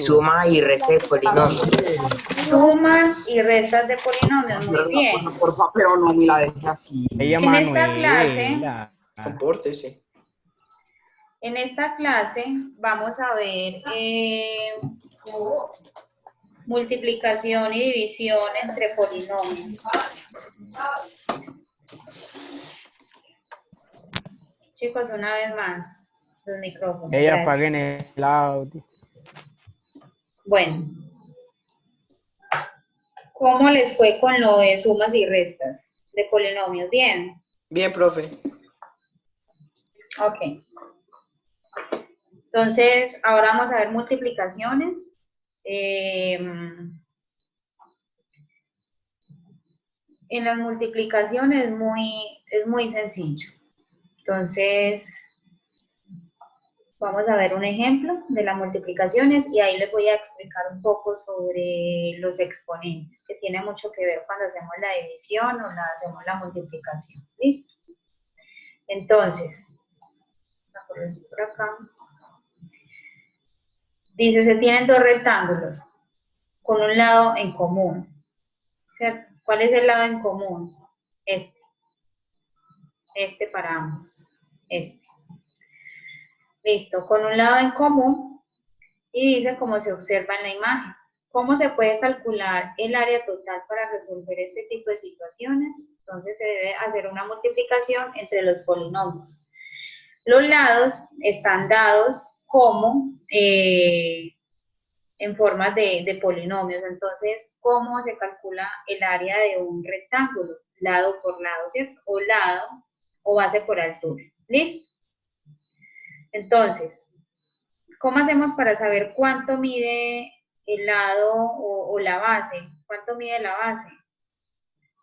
suma y resta de polinomios. Sumas y restas de polinomios, muy bien. Porfa, pero no me la deje así. Ella En esta Manuela. Compórtese. En esta clase vamos a ver multiplicación y división entre polinomios. Chicos, una vez más, los micrófonos. Ella Gracias. apaguen el audio. Bueno, ¿cómo les fue con lo de sumas y restas de polinomios? Bien. Bien, profe. Ok. Entonces, ahora vamos a ver multiplicaciones. En las multiplicaciones es muy sencillo. Entonces, vamos a ver un ejemplo de las multiplicaciones y ahí les voy a explicar un poco sobre los exponentes, que tiene mucho que ver cuando hacemos la división o hacemos la multiplicación. ¿Listo? Entonces, vamos a poner esto por acá. Dice, se tienen dos rectángulos con un lado en común, ¿cierto? ¿Cuál es el lado en común? Este para ambos, este. Listo, con un lado en común y dice como se observa en la imagen. ¿Cómo se puede calcular el área total para resolver este tipo de situaciones? Entonces se debe hacer una multiplicación entre los polinomios. Los lados están dados como en formas de polinomios. Entonces, ¿cómo se calcula el área de un rectángulo? Lado por lado, ¿cierto? O lado o base por altura. ¿Listo? Entonces, ¿cómo hacemos para saber cuánto mide el lado o la base? ¿Cuánto mide la base?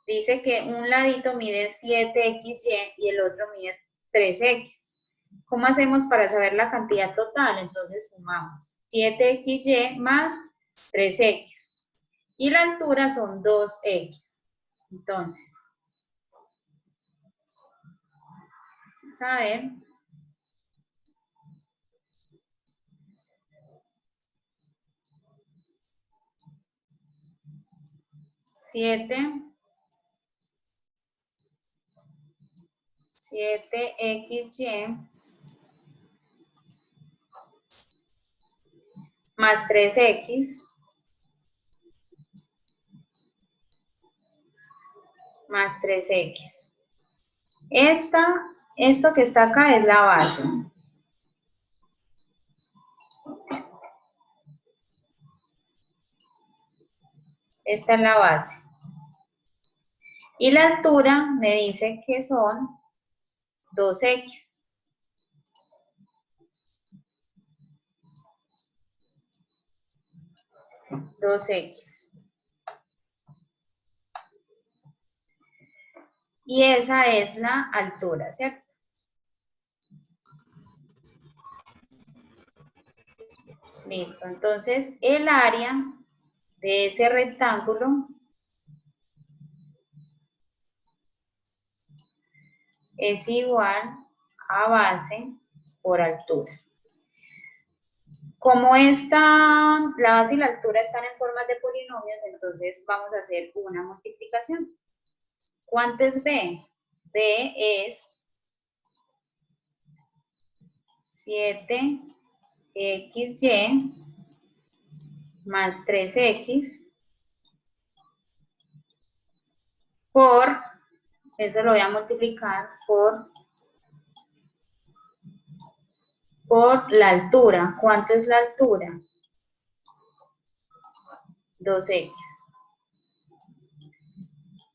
Dice que un ladito mide 7xy y el otro mide 3x. ¿Cómo hacemos para saber la cantidad total? Entonces sumamos 7xy más 3x. Y la altura son 2x. Entonces, vamos a ver. 7xy más 3x más 3x. Esto que está acá es la base. Esta es la base. Y la altura me dice que son 2x. Y esa es la altura, ¿cierto? Listo, entonces el área de ese rectángulo es igual a base por altura. Como la base y la altura están en formas de polinomios, entonces vamos a hacer una multiplicación. ¿Cuánto es b? B es 7xy más 3x por, eso lo voy a multiplicar por la altura. ¿Cuánto es la altura? 2x.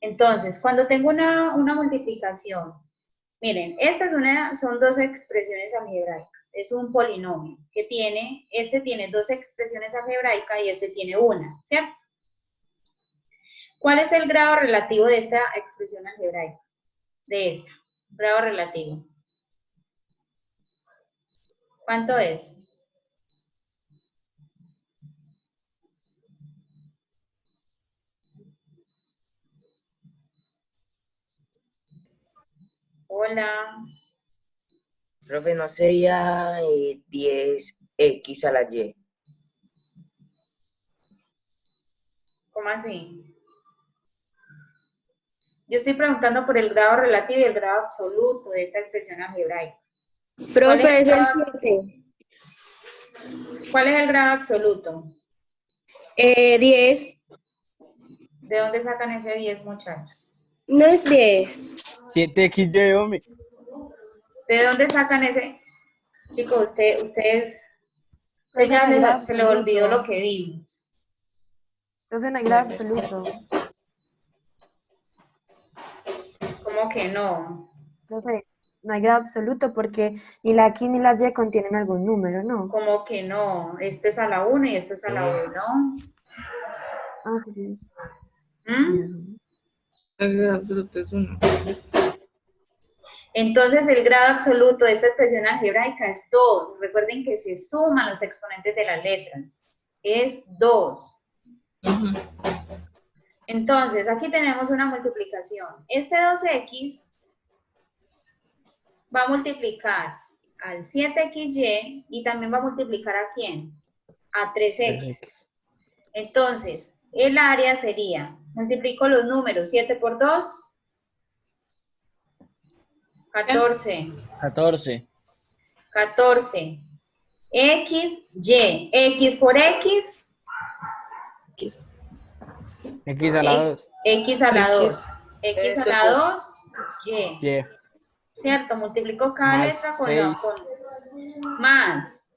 Entonces, cuando tengo una multiplicación, miren, son dos expresiones algebraicas. Es un polinomio que este tiene dos expresiones algebraicas y este tiene una, ¿cierto? ¿Cuál es el grado relativo de esta expresión algebraica? De esta, grado relativo. ¿Cuánto es? Hola. Profe, ¿no sería 10x a la y? ¿Cómo así? Yo estoy preguntando por el grado relativo y el grado absoluto de esta expresión algebraica. Profe, es el grado- 7. ¿Cuál es el grado absoluto? 10. ¿De dónde sacan ese 10, muchachos? No es 10. 7XY, hombre. ¿De dónde sacan ese? Chicos, ustedes, Profe, ya no hay grado se le olvidó absoluto. lo que vimos. Profe, no hay grado absoluto. ¿Cómo que no? Profe, no hay grado absoluto porque ni la X ni la Y contienen algún número, ¿no? ¿Cómo que no? Esto es a la 1 y esto es a la 1. Ah, sí, sí. ¿Mm? El grado absoluto es 1. Entonces, el grado absoluto de esta expresión algebraica es 2. Recuerden que se suman los exponentes de las letras. Es 2. Entonces, aquí tenemos una multiplicación. Este 2x va a multiplicar al 7xy y también va a multiplicar ¿a quién? A 3x. Entonces, el área sería, multiplico los números, 7 por 2, 14. 14. 14. X, Y. X por X, X a la 2. X a la X. 2. X a Eso la fue. 2, Y. Y. ¿Cierto? Multiplico cada Más letra con 6. más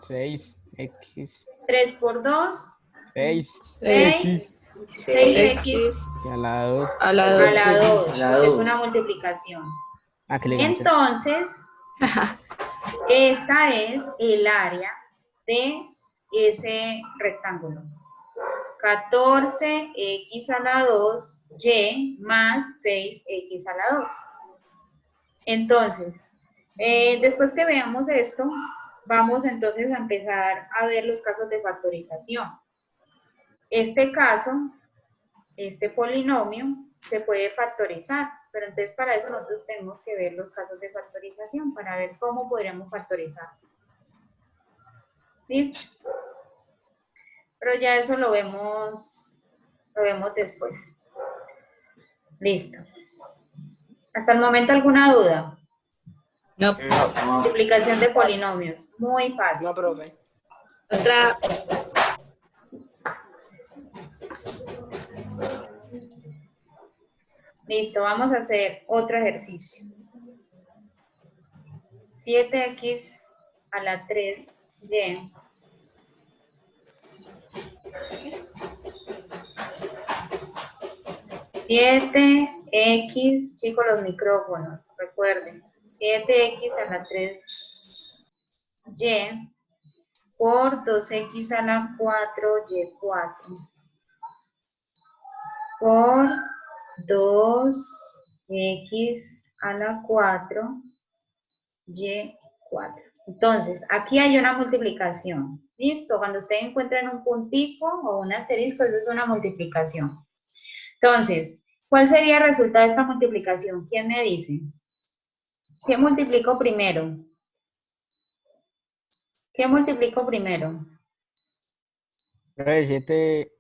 6X. 3 por 2, 6. 6. 6X Y a la 2. A la a 2. la 2. A la Es 2. una multiplicación. Ah, que le gané. Entonces, esta es el área de ese rectángulo. 14x a la 2, y más 6x a la 2. Entonces, después que veamos esto, vamos entonces a empezar a ver los casos de factorización. Este caso, este polinomio, se puede factorizar, pero entonces para eso nosotros tenemos que ver los casos de factorización, para ver cómo podríamos factorizar. ¿Listo? Pero ya eso lo vemos después. Listo. ¿Hasta el momento alguna duda? No. Multiplicación de polinomios. Muy fácil. No, profe. Otra. Listo, vamos a hacer otro ejercicio. 7x a la 3y. Siete x, chicos, los micrófonos, recuerden. 7x a la 3y por 2x a la 4y4 por 2x a la 4y4. Entonces, aquí hay una multiplicación. ¿Listo? Cuando ustedes encuentren un puntico o un asterisco, eso es una multiplicación. Entonces, ¿cuál sería el resultado de esta multiplicación? ¿Quién me dice? ¿Qué multiplico primero? ¿Qué multiplico primero? 7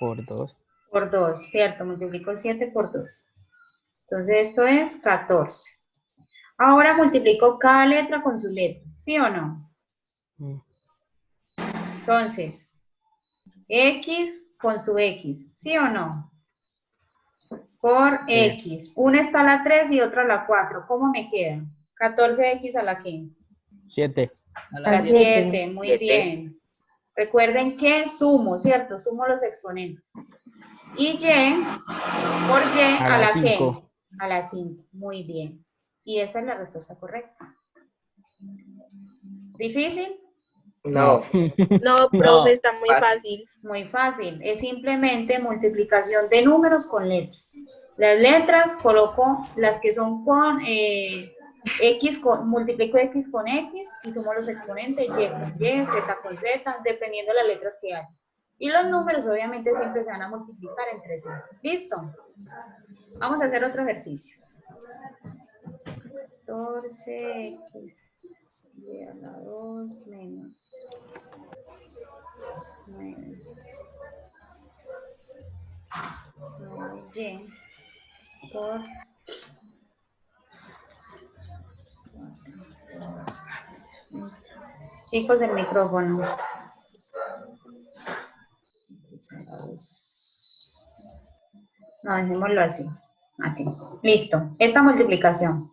por 2. Por 2, ¿cierto? Multiplico 7 por 2. Entonces, esto es 14. Ahora multiplico cada letra con su letra, ¿sí o no? Entonces, X con su X, ¿sí o no? Por Sí. X. Una está a la 3 y otra a la 4. ¿Cómo me queda? 14X a la ¿qué? 7. A la 7. Muy 7. bien. Recuerden que sumo, ¿cierto? Sumo los exponentes. Y Y por Y a la ¿qué? 5. A la 5. Muy bien. Y esa es la respuesta correcta. ¿Difícil? No. No, profe, está muy fácil. Muy fácil. Es simplemente multiplicación de números con letras. Las letras coloco las que son con X, multiplico X con X y sumo los exponentes Y con Y, Z con Z, dependiendo de las letras que hay. Y los números obviamente siempre se van a multiplicar entre sí. ¿Listo? Vamos a hacer otro ejercicio. 14x y a la 2 menos 9. Y por chicos, el micrófono. No, dejémoslo así. Así. Listo. Esta multiplicación.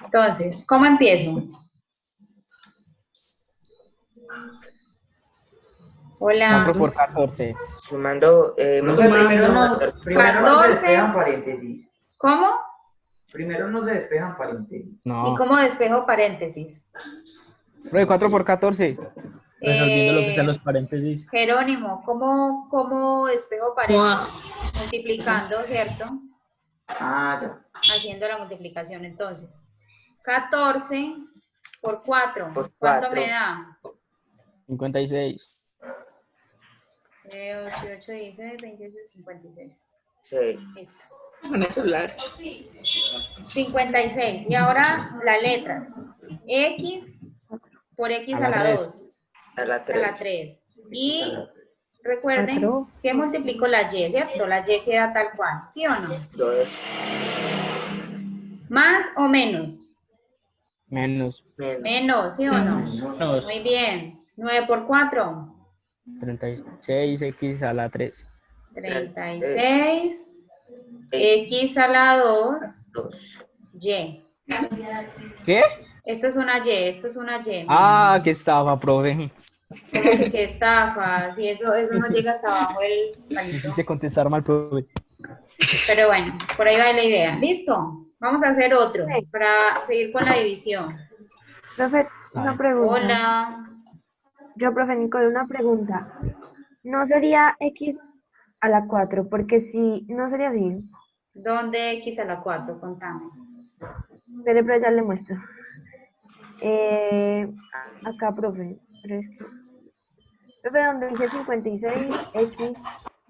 Entonces, ¿cómo empiezo? Hola. 4 por 14. Sumando, Profe, primero no se 14. despejan paréntesis. ¿Cómo? Primero no se despejan paréntesis. ¿Y No. cómo despejo paréntesis? Profe, 4 por 14. Resolviendo lo que están los paréntesis. Jerónimo, ¿cómo despejo paréntesis? Multiplicando, ¿cierto? Ah, ya. Haciendo la multiplicación, entonces. 14 por 4. Por ¿Cuánto 4. me da? 56. 18, 16, 28, 56. Sí. Listo. Con el celular. 56. Y ahora las letras. X por X A a la la 3. 2. A la A 3. la 3. Y recuerden Cuatro. que multiplico la Y, ¿cierto? La Y queda tal cual, ¿sí o no? 2. ¿Más o menos? Menos. Menos. Menos, ¿sí o no? Menos. Muy bien. 9 por 4. 36. X a la 3. 36. X a la 2. 2. Y. ¿Qué? Esto es una Y, esto es una Y. Ah, que estaba, profe. ¿Cómo que qué estafa? Si eso no llega hasta abajo el palito. Quisiste contestar mal, profe. Pero bueno, por ahí va la idea. ¿Listo? Vamos a hacer otro para seguir con la división. Profe, una pregunta. Hola. Yo, profe Nicole, una pregunta. ¿No sería X a la 4? Porque si no sería así. ¿Dónde X a la 4? Contame. Pero ya le muestro. Acá, profe. Pero es que... Profe, donde dice 56, X,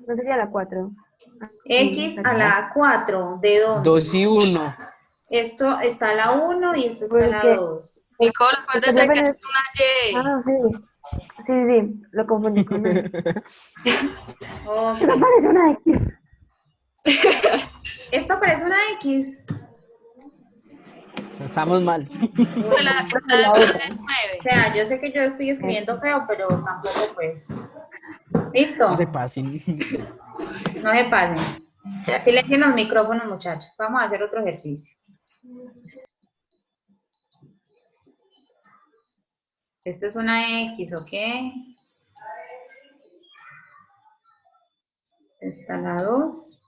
¿no sería la 4? X a la 4, ¿de dónde? 2 y 1. Esto está a la 1 y esto está a Porque- la 2. Nicole, acuérdese profe, que no es es- una Y. Ah, sí. Sí, lo confundí con una X. Ok. Eso parece una X. Esto parece una X. Estamos mal. Pero la que está la después otra. es O 9. sea, yo sé que yo estoy escribiendo feo, pero tampoco pues. ¿Listo? No se pasen. No se pasen. Silencien los micrófonos, muchachos. Vamos a hacer otro ejercicio. Esto es una X, ¿ok? Está la 2.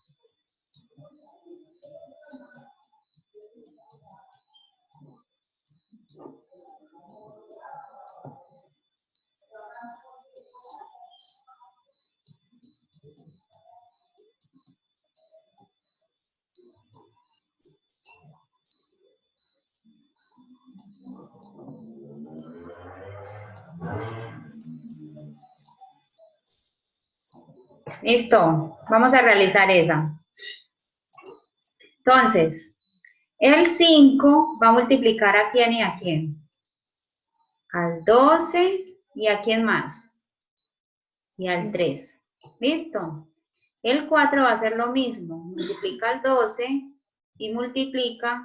Listo, vamos a realizar esa. Entonces, el 5 va a multiplicar a quién y a quién. Al 12 y a quién más. Y al 3. ¿Listo? El 4 va a hacer lo mismo. Multiplica al 12 y multiplica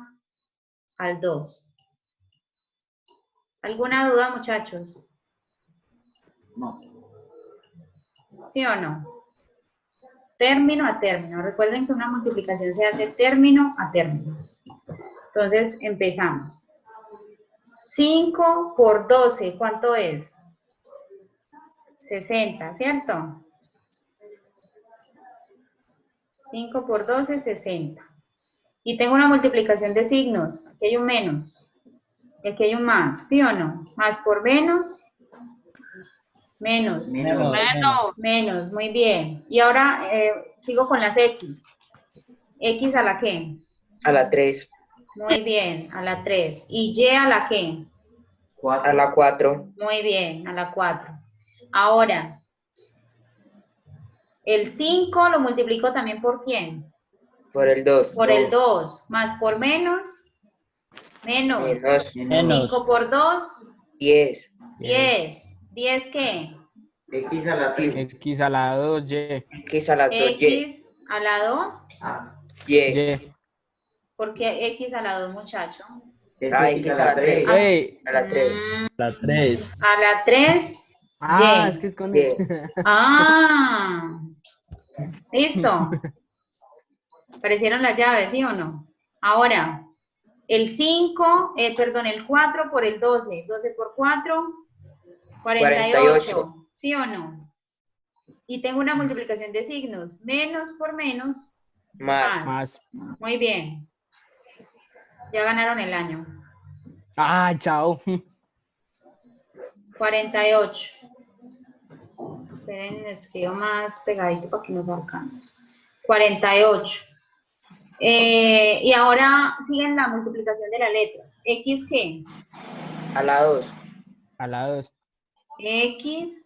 al 2. ¿Alguna duda, muchachos? No. ¿Sí o no? Término a término. Recuerden que una multiplicación se hace término a término. Entonces, empezamos. 5 por 12, ¿cuánto es? 60, ¿cierto? 5 por 12, 60. Y tengo una multiplicación de signos. Aquí hay un menos. Y aquí hay un más, ¿sí o no? Más por menos. Menos. Menos. Menos, muy bien. Y ahora sigo con las X. ¿X a la qué? A la 3. Muy bien, a la 3. ¿Y Y a la qué? A la 4. Muy bien, a la 4. Ahora, el 5 lo multiplico también por quién? Por el 2. Por el 2. Más por menos. Menos. Menos. Menos. 5 por 2, 10. 10. ¿10 qué? X a la 3. X a la 2, Y. X a la 2, Y. X a la 2. Ah, Y. Y. ¿Por qué X a la 2, muchacho? es Ah, X a la 3. Ey. A la 3. La 3. A la 3. Ah, Y. es que es con Y. Ah, listo. ¿Aparecieron las llaves, sí o no? Ahora, el 5, perdón, el 4 por el 12. 12 por 4, 48. ¿Sí o no? Y tengo una multiplicación de signos. Menos por menos, Más. Más. Muy bien. Ya ganaron el año. Ah, chao. 48. Esperen, escribo más pegadito para que nos alcance. 48. Y ahora siguen la multiplicación de las letras. ¿X qué? A la 2. A la 2. X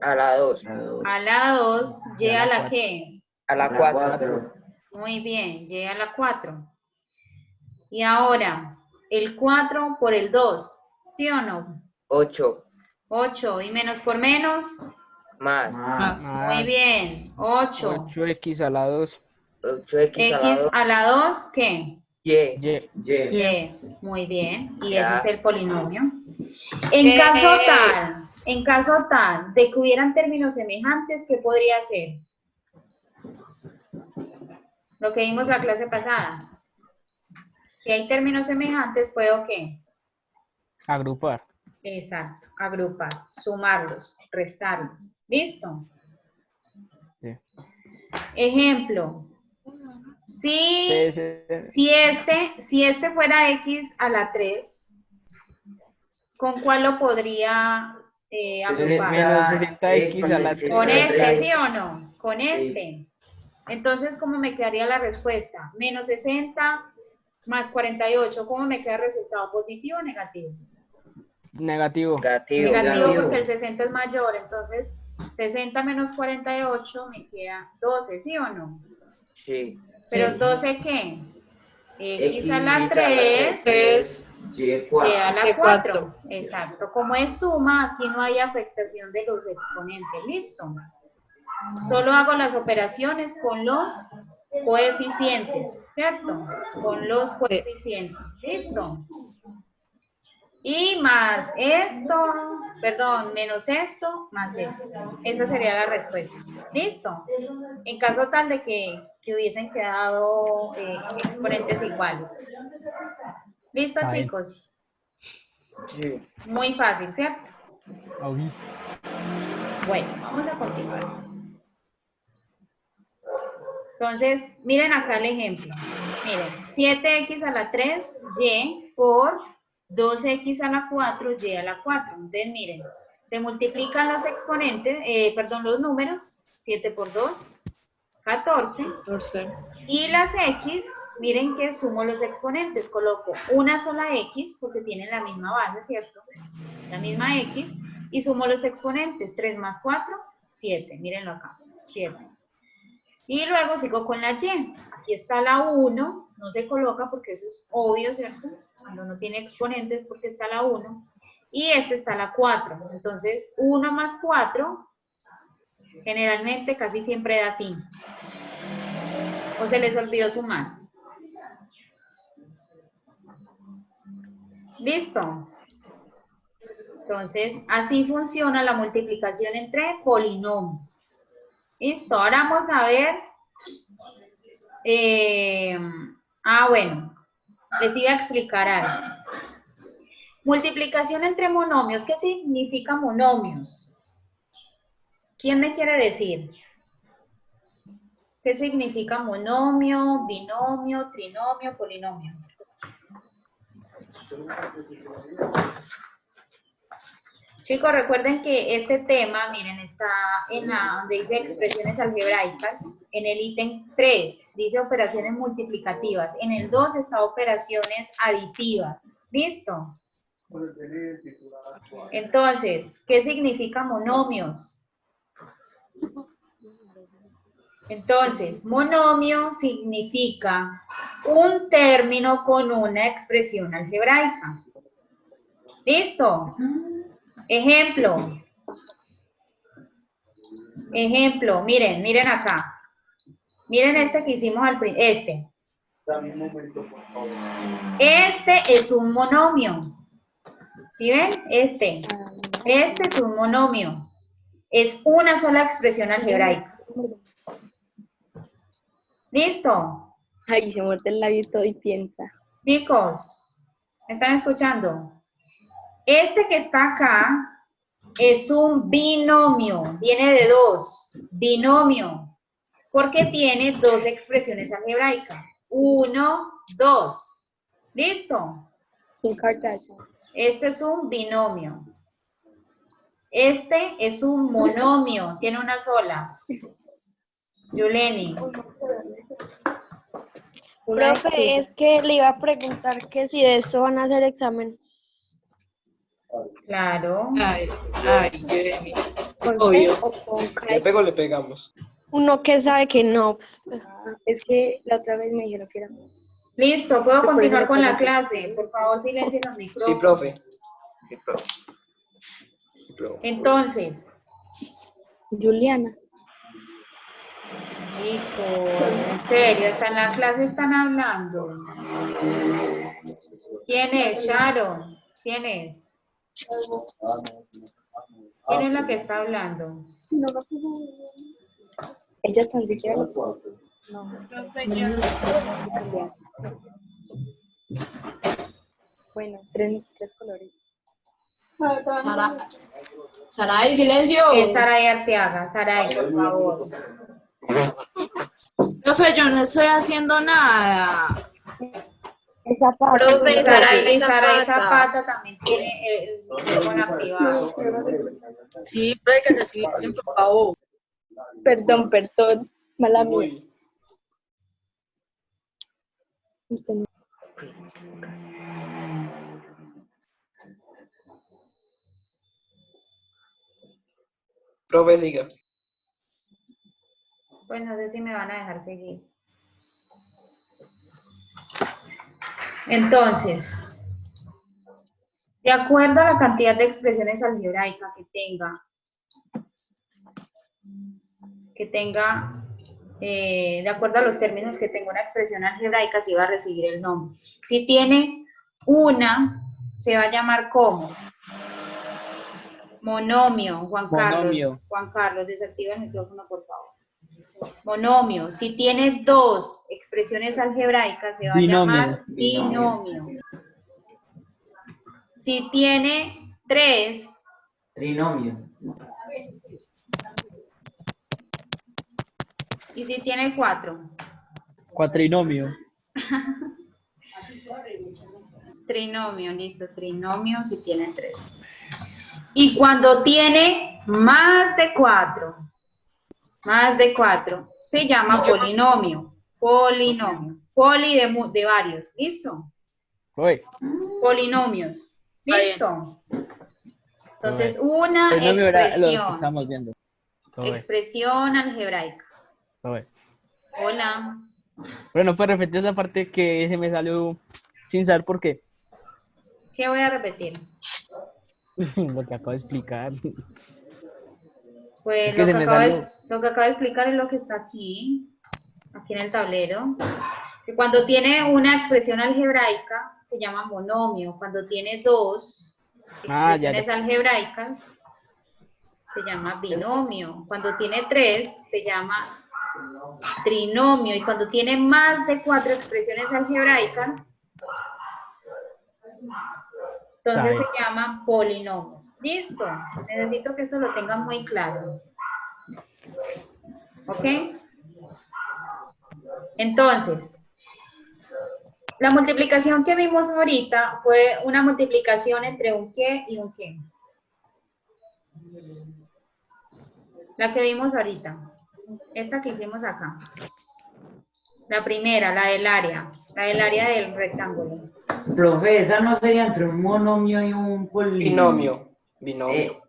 A la 2. a la 2, Y a la cuatro. qué? A la 4. Muy bien, Y a la 4. Y ahora, el 4 por el 2, ¿sí o no? 8. 8, y menos por menos, Más. muy bien, 8. 8X a la 2. 8X a la X 2. a la 2, ¿qué? Y. Y. Y, muy bien, y Ya. ese es el polinomio. En caso tal de que hubieran términos semejantes, ¿qué podría ser? Lo que vimos la clase pasada. Si hay términos semejantes, ¿puedo qué? Agrupar. Exacto, agrupar, sumarlos, restarlos. ¿Listo? Sí. Ejemplo. Si este fuera X a la 3, ¿con cuál lo podría agrupar? Menos 60X a la 3. Con este, ¿sí o no? Con este. Entonces, ¿cómo me quedaría la respuesta? Menos 60 más 48. ¿Cómo me queda el resultado? ¿Positivo o negativo? Negativo. Negativo porque el 60 es mayor. Entonces, 60 menos 48 me queda 12, ¿sí o no? Sí. ¿Pero 12 qué? X a la 3, Y a la 4. Exacto. Como es suma, aquí no hay afectación de los exponentes. ¿Listo? Solo hago las operaciones con los coeficientes, ¿cierto? Con los coeficientes. ¿Listo? Y más esto, perdón, menos esto, más esto. Esa sería la respuesta. ¿Listo? En caso tal de que hubiesen quedado exponentes iguales. ¿Listo, Saben. chicos? Sí. Muy fácil, ¿cierto? Avis. Bueno, vamos a continuar. Entonces, miren acá el ejemplo. Miren, 7x a la 3, y por 2x a la 4, y a la 4. Entonces, miren, se multiplican los exponentes, los números, 7 por 2, 14. Y las x, miren que sumo los exponentes, coloco una sola x, porque tienen la misma base, ¿cierto? La misma x, y sumo los exponentes, 3 más 4, 7, mírenlo acá, 7. Y luego sigo con la y. Aquí está la 1, no se coloca porque eso es obvio, ¿cierto? Cuando no tiene exponentes porque está la 1. Y este está la 4. Entonces, 1 más 4, generalmente casi siempre da 5. ¿O se les olvidó sumar? ¿Listo? Entonces, así funciona la multiplicación entre polinomios. Listo, ahora vamos a ver. Bueno, les iba a explicar algo. Multiplicación entre monomios. ¿Qué significa monomios? ¿Quién me quiere decir? ¿Qué significa monomio, binomio, trinomio, polinomio? Chicos, recuerden que este tema, miren, está en la donde dice expresiones algebraicas, en el ítem 3 dice operaciones multiplicativas, en el 2 está operaciones aditivas, ¿listo? Entonces, ¿qué significa monomios? Entonces, monomio significa un término con una expresión algebraica. ¿Listo? Ejemplo, Ejemplo, miren acá. Miren este que hicimos al principio. Este es un monomio. ¿Sí ven? Este es un monomio. Es una sola expresión algebraica. ¿Listo? Ay, se muerde el labio todo y piensa. Chicos, ¿me están escuchando? Este que está acá es un binomio. Viene de dos. Binomio. Porque tiene dos expresiones algebraicas. 1, 2. ¿Listo? Kim Kardashian. Este es un binomio. Este es un monomio. Tiene una sola. Yuleni. Profe, es que le iba a preguntar que si de esto van a hacer examen. Claro. Ay, Jeremy. ¿Con Obvio. C o con K? Le pego, le pegamos. Uno que sabe que no. Pues, es que la otra vez me dijeron que era. Listo, ¿puedo Sí, por continuar eso con la le pregunté. clase? Por favor, silencien los micrófonos. Sí, profe. Sí, profe. Sí, profe. Entonces, Juliana. chicos, en serio, hasta en la clase están hablando. ¿Quién es? Sharon. ¿Quién es? ¿Quién es la que está hablando? Ella tan siquiera lo no. Bueno, tres colores. Saray, silencio. Es Saray Arteaga. Saray, por favor. Profe, yo no estoy haciendo nada. Esa parte. Profe, Y Saray Saray Zapata. Zapata también tiene el micrófono activado. Sí, profe, que se silencien, por favor. Perdón, mala mía. Uy. Profe, siga. Pues no sé si me van a dejar seguir. Entonces, de acuerdo a la cantidad de expresiones algebraicas que tenga, de acuerdo a los términos que tenga una expresión algebraica, se va a recibir el nombre. Si tiene una, se va a llamar como monomio. Juan Monomio. Carlos, desactiva el micrófono, por favor. Monomio. Si tiene dos expresiones algebraicas, se va Binomio. a llamar binomio. Si tiene tres, Trinomio. y si tiene cuatro, Cuatrinomio. trinomio, listo, trinomio si tiene tres. Y cuando tiene más de cuatro, se llama polinomio, poli de varios, ¿listo? Uy. Polinomios, Está bien. ¿listo? Entonces, una Polinomio era los que expresión, estamos viendo. Uy. expresión algebraica. Uy. Hola. Pero no puedes repetir esa parte que se me salió sin saber por qué. ¿Qué voy a repetir? Lo que acabo de explicar. Pues Es que lo, se que me acabo salió. lo que acabo de explicar es lo que está aquí en el tablero. Que cuando tiene una expresión algebraica se llama monomio. Cuando tiene dos Ah, ya, expresiones algebraicas se llama binomio. Cuando tiene tres se llama trinomio. Y cuando tiene más de cuatro expresiones algebraicas, entonces se llama polinomios. ¿Listo? Necesito que esto lo tengan muy claro. ¿Ok? Entonces, la multiplicación que vimos ahorita fue una multiplicación entre un qué y un qué. La que vimos ahorita. Esta que hicimos acá. La primera, la del área del rectángulo. Profe, esa no sería entre un monomio y un polinomio. Binomio.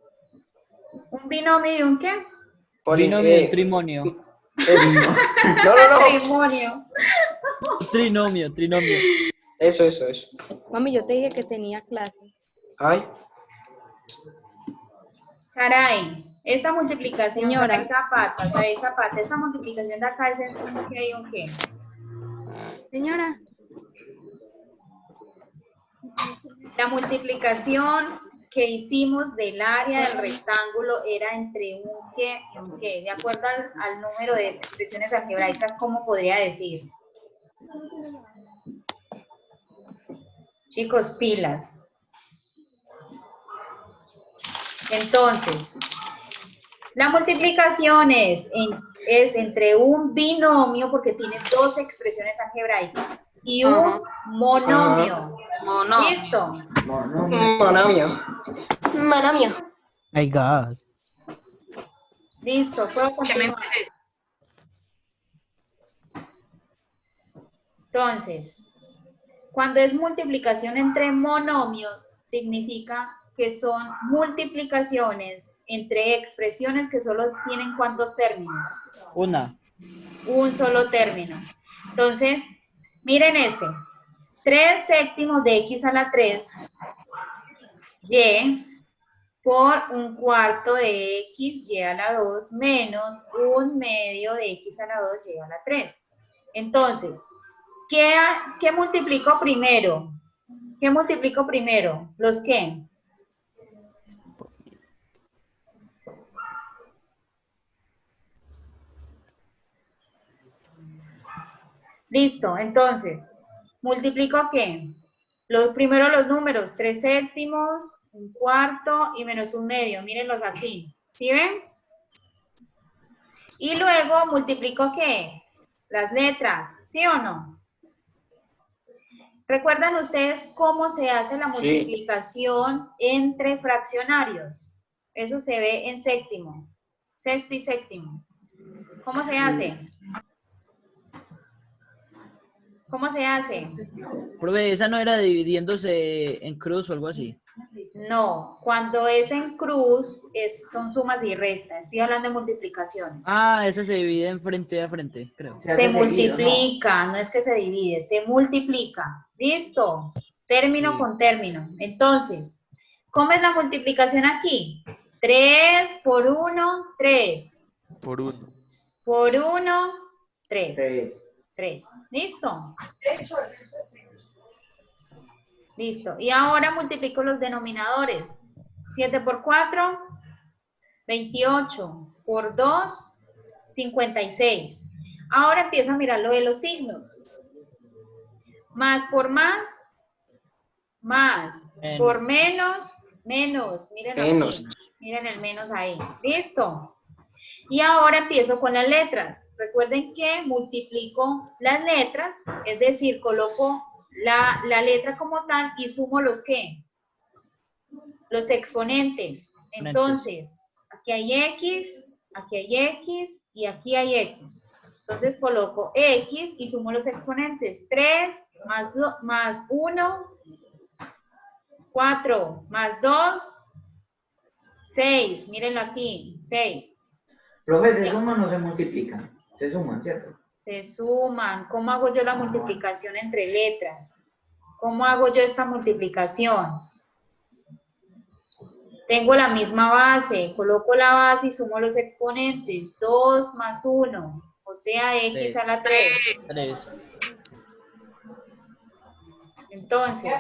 ¿Un binomio y un qué? Binomio y trimonio. Eso. No. Trimonio. Trinomio. Eso. Mami, yo te dije que tenía clase. Ay. Saray, Esta multiplicación, Señora. Saray Zapata, esta multiplicación de acá es en un qué y un qué. Señora. La multiplicación que hicimos del área del rectángulo era entre un qué y un qué. De acuerdo al número de expresiones algebraicas, ¿cómo podría decir? Chicos, pilas. Entonces, la multiplicación es entre un binomio, porque tiene dos expresiones algebraicas, y un monomio. Monomio. ¿Listo? Monomio. Monomio. Ay, gas. Listo, puedo Que me continuar. empecé. Entonces, cuando es multiplicación entre monomios, significa que son multiplicaciones entre expresiones que solo tienen ¿cuántos términos? Una. Un solo término. Entonces, miren este. 3 séptimos de x a la 3, y por un cuarto de x, y a la 2, menos un medio de x a la 2, y a la 3. Entonces, ¿qué multiplico primero? ¿Qué multiplico primero? ¿Los qué? Listo, entonces, ¿multiplico qué? Primero los números, 3 séptimos, un cuarto y menos un medio. Mírenlos aquí, ¿sí ven? Y luego multiplico ¿qué? Las letras, ¿sí o no? ¿Recuerdan ustedes cómo se hace la multiplicación entre fraccionarios? Eso se ve en séptimo, sexto y séptimo. ¿Cómo se hace? ¿Cómo se hace? Profe, esa no era dividiéndose en cruz o algo así. No, cuando es en cruz son sumas y restas. Estoy hablando de multiplicaciones. Ah, esa se divide en frente a frente, creo. Se multiplica, no es que se divide, se multiplica. ¿Listo? Término Sí. con término. Entonces, ¿cómo es la multiplicación aquí? 3 por 1, 3. Por 1. Por 1, 3. 3. 3. ¿Listo? Listo. Y ahora multiplico los denominadores. 7 por 4, 28. Por 2, 56. Ahora empiezo a mirar lo de los signos. Más por más, más. Menos. Por menos, menos. Miren Menos. aquí. Miren el menos ahí. ¿Listo? Y ahora empiezo con las letras. Recuerden que multiplico las letras, es decir, coloco la letra como tal y sumo los ¿qué? Los exponentes. Entonces, aquí hay X y aquí hay X. Entonces coloco X y sumo los exponentes. 3 más 1, 4 más 2, 6. Mírenlo aquí, 6. Profe, ¿se suman o se multiplican? Se suman, ¿cierto? Se suman. ¿Cómo hago yo la multiplicación entre letras? ¿Cómo hago yo esta multiplicación? Tengo la misma base, coloco la base y sumo los exponentes. 2 más 1, o sea, x a la 3. 3. Entonces,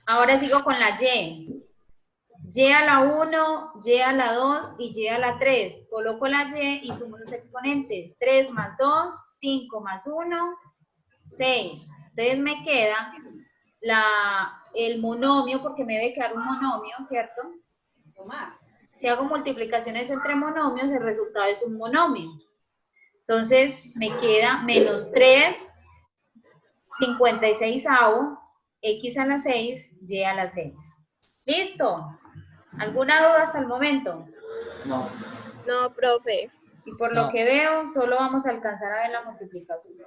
ahora sigo con la y. Y a la 1, Y a la 2 y Y a la 3. Coloco la Y y sumo los exponentes. 3 más 2, 5 más 1, 6. Entonces me queda el monomio, porque me debe quedar un monomio, ¿cierto? Si hago multiplicaciones entre monomios, el resultado es un monomio. Entonces me queda menos 3, 56avo, X a la 6, Y a la 6. ¿Listo? ¿Alguna duda hasta el momento? No. No, profe. Y por lo que veo, solo vamos a alcanzar a ver la multiplicación.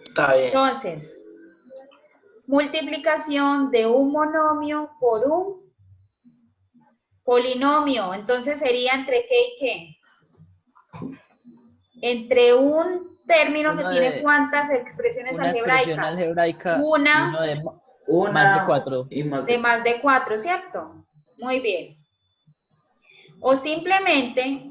Está bien. Entonces, multiplicación de un monomio por un polinomio. Entonces sería entre qué y qué. Entre un término que tiene cuántas expresiones Una algebraicas. expresión algebraica. Una Más de 4. Y más de más de 4, ¿cierto? Muy bien. O simplemente,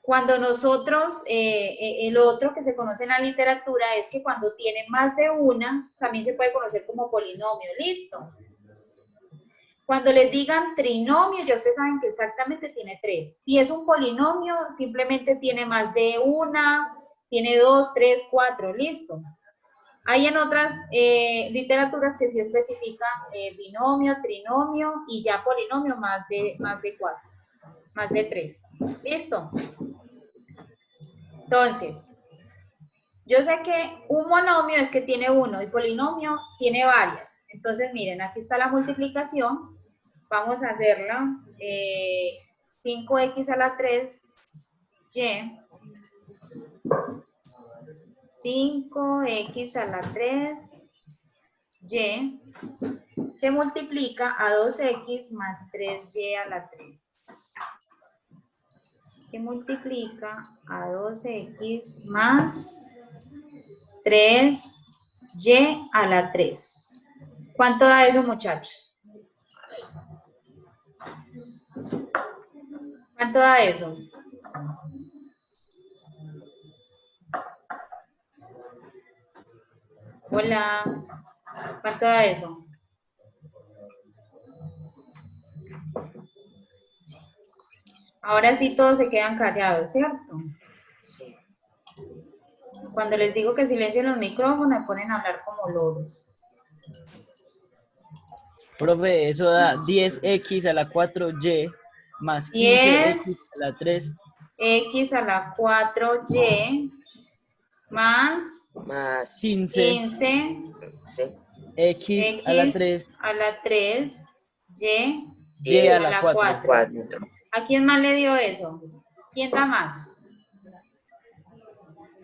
cuando nosotros, el otro que se conoce en la literatura es que cuando tiene más de una, también se puede conocer como polinomio, ¿listo? Cuando les digan trinomio, ya ustedes saben que exactamente tiene 3. Si es un polinomio, simplemente tiene más de una, tiene 2, 3, 4, listo. Hay en otras literaturas que sí especifican binomio, trinomio y ya polinomio más de 4, más de 3. ¿Listo? Entonces, yo sé que un monomio es que tiene uno y polinomio tiene varias. Entonces, miren, aquí está la multiplicación. Vamos a hacerla. 5x a la 3y. 5x a la 3y que multiplica a 2x más 3y a la 3. Que multiplica a 2x más 3y a la 3. ¿Cuánto da eso, muchachos? ¿Cuánto da eso? Hola. ¿Cuánto da eso? Ahora sí todos se quedan callados, ¿cierto? Sí. Cuando les digo que silencien los micrófonos, me ponen a hablar como loros. Profe, eso da 10x a la 4y más 15x a la 3. X a la 4y más 15 x a la 3. A la 3 y a la 4. ¿A quién más le dio eso? ¿Quién da más?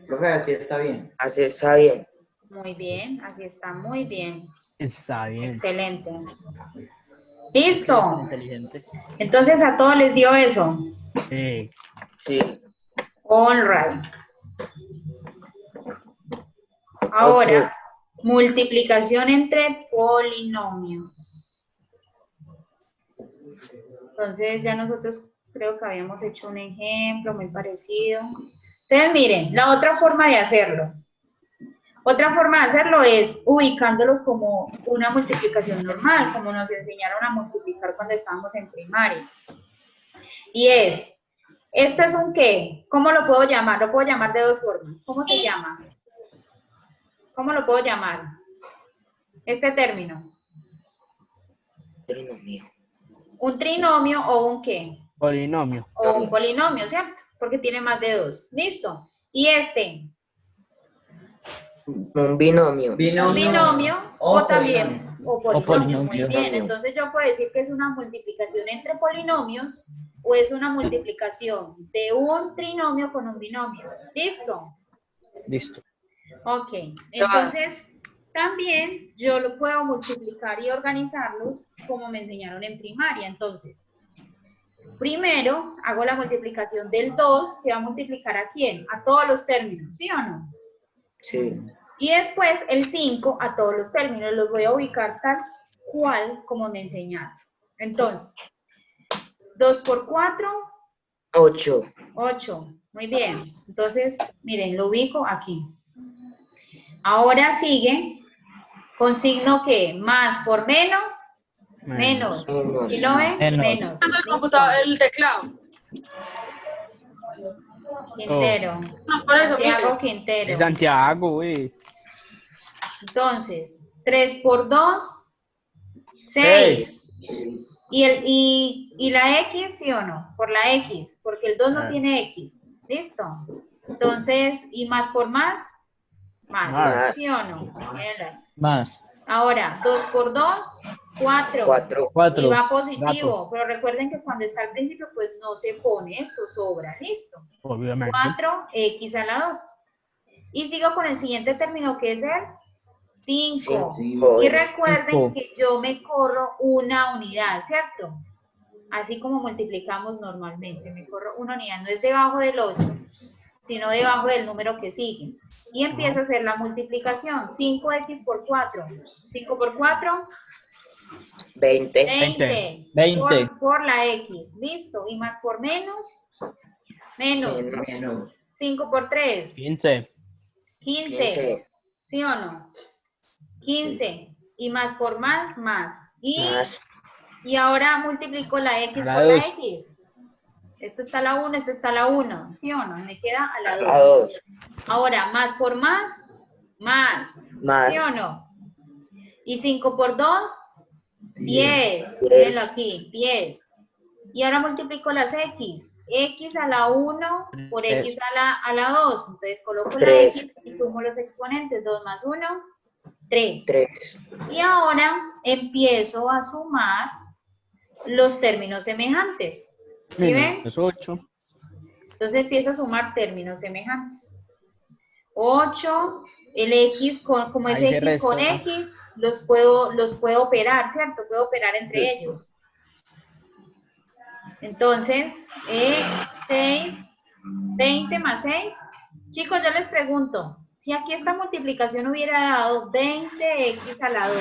Profe, así está bien. Así está bien. Muy bien, así está muy bien. Está bien. Excelente. ¿Listo? Inteligente. Entonces a todos les dio eso. Sí. Sí. All right. Ahora, multiplicación entre polinomios. Entonces ya nosotros creo que habíamos hecho un ejemplo muy parecido. Entonces miren, la otra forma de hacerlo. Otra forma de hacerlo es ubicándolos como una multiplicación normal, como nos enseñaron a multiplicar cuando estábamos en primaria. Y es, ¿esto es un qué? ¿Cómo lo puedo llamar? Lo puedo llamar de dos formas. ¿Cómo se llama? ¿Cómo lo puedo llamar? Este término. Trinomio. ¿Un trinomio o un qué? Polinomio. O un polinomio, ¿cierto? Porque tiene más de dos. ¿Listo? Y este. Un binomio. Un binomio o también polinomio. polinomio. Muy bien. Entonces yo puedo decir que es una multiplicación entre polinomios o es una multiplicación de un trinomio con un binomio. ¿Listo? Listo. Ok. Entonces también yo lo puedo multiplicar y organizarlos como me enseñaron en primaria. Entonces, primero hago la multiplicación del 2, que va a multiplicar ¿a quién? A todos los términos, ¿sí o no? Sí. Y después el 5 a todos los términos, los voy a ubicar tal cual como me enseñaron. Entonces, 2 por 4. 8. 8. Muy bien. Entonces, miren, lo ubico aquí. Ahora sigue con signo que más por menos, menos. ¿Sí lo ven? Menos. El computador, el teclado. Quintero. No, por eso, Santiago mire. Quintero. Es Santiago, güey. Entonces, 3 por 2, 6. ¿Y la X, sí o no? Por la X, porque el 2 no tiene X. ¿Listo? Entonces, ¿y más por más? Más. ¿Sí o no? Bien. Más. Ahora, 2 por 2, 4. 4. Y va positivo, pero recuerden que cuando está al principio, pues no se pone, esto sobra. ¿Listo? Obviamente. 4x a la 2. Y sigo con el siguiente término, que es el 5. Y recuerden que yo me corro una unidad, ¿cierto? Así como multiplicamos normalmente, me corro una unidad, no es debajo del 8, sino debajo del número que sigue. Y empiezo a hacer la multiplicación, 5x por 4. 5 por 4, 20. 20. 20. Por la X. Listo. Y más por menos. Menos. Menos. 5 por 3. 15. 15. ¿Sí o no? 15. Y más por más, más. Más. Y ahora multiplico la X La por la 2. X. Esto está a la 1, esto está a la 1. ¿Sí o no? Me queda a la 2. A 2. Ahora, más por más, más. Más. ¿Sí o no? Y 5 por 2, 10. 10. Mírenlo aquí, 10. Y ahora multiplico las X. X a la 1 por X a la 2. Entonces coloco la 3. X y sumo los exponentes. 2 más 1, 3. 3. Y ahora empiezo a sumar los términos semejantes. ¿Sí ven? Menos 8. Entonces empiezo a sumar términos semejantes. 8, el X, como es Ahí se X con resta. X, los puedo operar, ¿cierto? Puedo operar entre ellos. Entonces, 6, 20 más 6. Chicos, yo les pregunto, si aquí esta multiplicación hubiera dado 20x a la 2,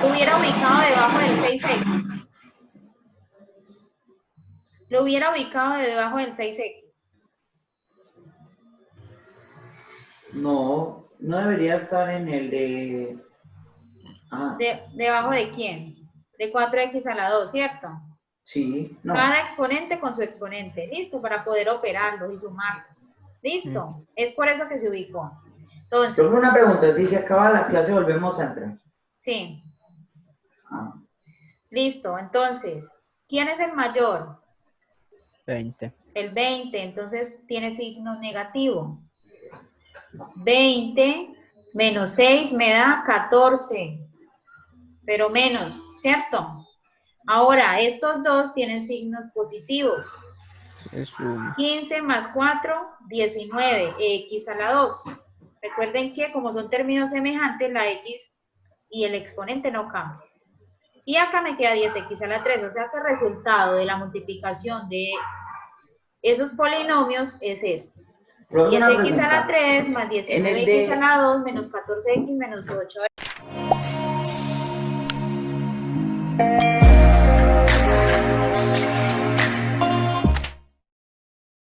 ¿lo hubiera ubicado debajo del 6x? Lo hubiera ubicado debajo del 6x. No, no debería estar en el de... Ah, ¿Debajo de quién? De 4x a la 2, ¿cierto? sí, no. Cada exponente con su exponente. ¿Listo? Para poder operarlos y sumarlos. ¿Listo? Es por eso que se ubicó. Entonces, Solo una pregunta, si se acaba la clase volvemos a entrar. sí. Ah, Listo. Entonces, ¿quién es el mayor? 20. El 20. Entonces, tiene signo negativo. 20 menos 6 me da 14. Pero menos, ¿cierto? Ahora, estos dos tienen signos positivos. Es un 15 más 4, 19, x a la 2. Recuerden que como son términos semejantes, la x y el exponente no cambian. Y acá me queda 10x a la 3, o sea que el resultado de la multiplicación de esos polinomios es esto. pero una 10x a la pregunta. 3 más En el 19x de- a la 2 menos 14x menos 8.